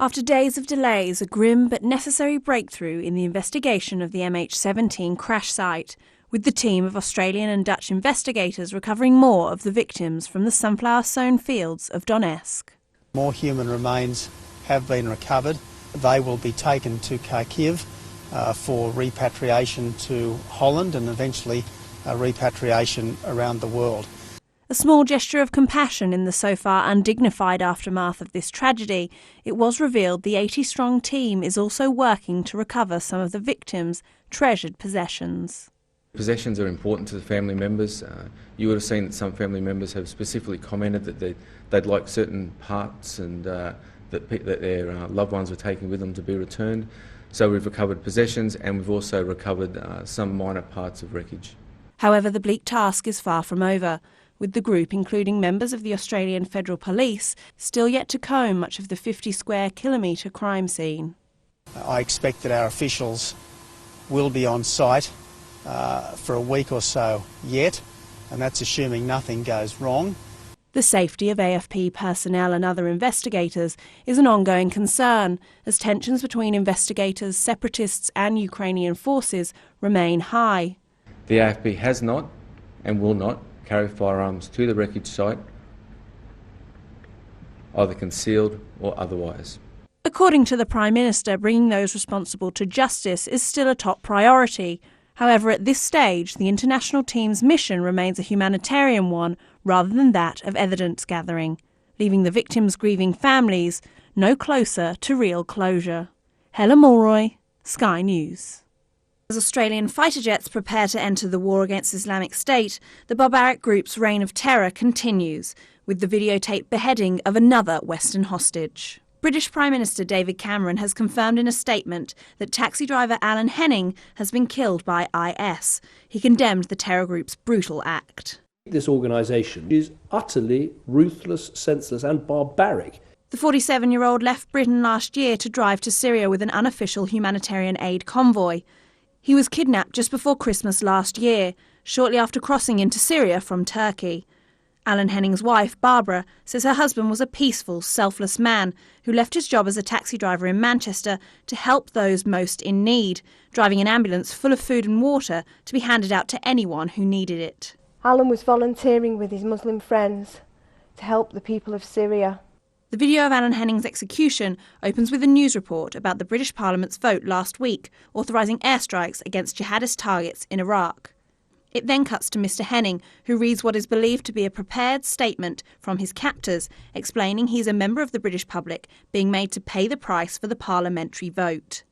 After days of delays, a grim but necessary breakthrough in the investigation of the MH17 crash site, with the team of Australian and Dutch investigators recovering more of the victims from the sunflower-sown fields of Donetsk. More human remains have been recovered. They will be taken to Kharkiv for repatriation to Holland and eventually repatriation around the world. A small gesture of compassion in the so far undignified aftermath of this tragedy, it was revealed the 80-strong team is also working to recover some of the victims' treasured possessions. Possessions are important to the family members. You would have seen that some family members have specifically commented that they'd like certain parts and that their loved ones were taking with them to be returned. So we've recovered possessions and we've also recovered some minor parts of wreckage. However, the bleak task is far from over, with the group, including members of the Australian Federal Police, still yet to comb much of the 50-square-kilometre crime scene. I expect that our officials will be on site for a week or so yet, and that's assuming nothing goes wrong. The safety of AFP personnel and other investigators is an ongoing concern, as tensions between investigators, separatists and Ukrainian forces remain high. The AFP has not and will not carry firearms to the wreckage site, either concealed or otherwise. According to the Prime Minister, bringing those responsible to justice is still a top priority. However, at this stage, the international team's mission remains a humanitarian one rather than that of evidence gathering, leaving the victims' grieving families no closer to real closure. Helen Mulroy, Sky News. As Australian fighter jets prepare to enter the war against Islamic State, the barbaric group's reign of terror continues, with the videotaped beheading of another Western hostage. British Prime Minister David Cameron has confirmed in a statement that taxi driver Alan Henning has been killed by IS. He condemned the terror group's brutal act. This organisation is utterly ruthless, senseless and barbaric. The 47-year-old left Britain last year to drive to Syria with an unofficial humanitarian aid convoy. He was kidnapped just before Christmas last year, shortly after crossing into Syria from Turkey. Alan Henning's wife, Barbara, says her husband was a peaceful, selfless man who left his job as a taxi driver in Manchester to help those most in need, driving an ambulance full of food and water to be handed out to anyone who needed it. Alan was volunteering with his Muslim friends to help the people of Syria. The video of Alan Henning's execution opens with a news report about the British Parliament's vote last week authorising airstrikes against jihadist targets in Iraq. It then cuts to Mr Henning, who reads what is believed to be a prepared statement from his captors explaining he's a member of the British public being made to pay the price for the parliamentary vote.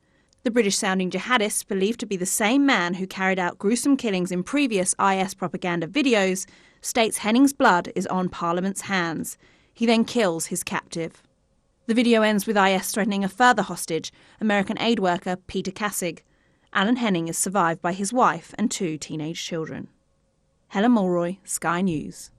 The British-sounding jihadist, believed to be the same man who carried out gruesome killings in previous IS propaganda videos, states Henning's blood is on Parliament's hands. He then kills his captive. The video ends with IS threatening a further hostage, American aid worker Peter Kassig. Alan Henning is survived by his wife and 2 teenage children. Helen Mulroy, Sky News.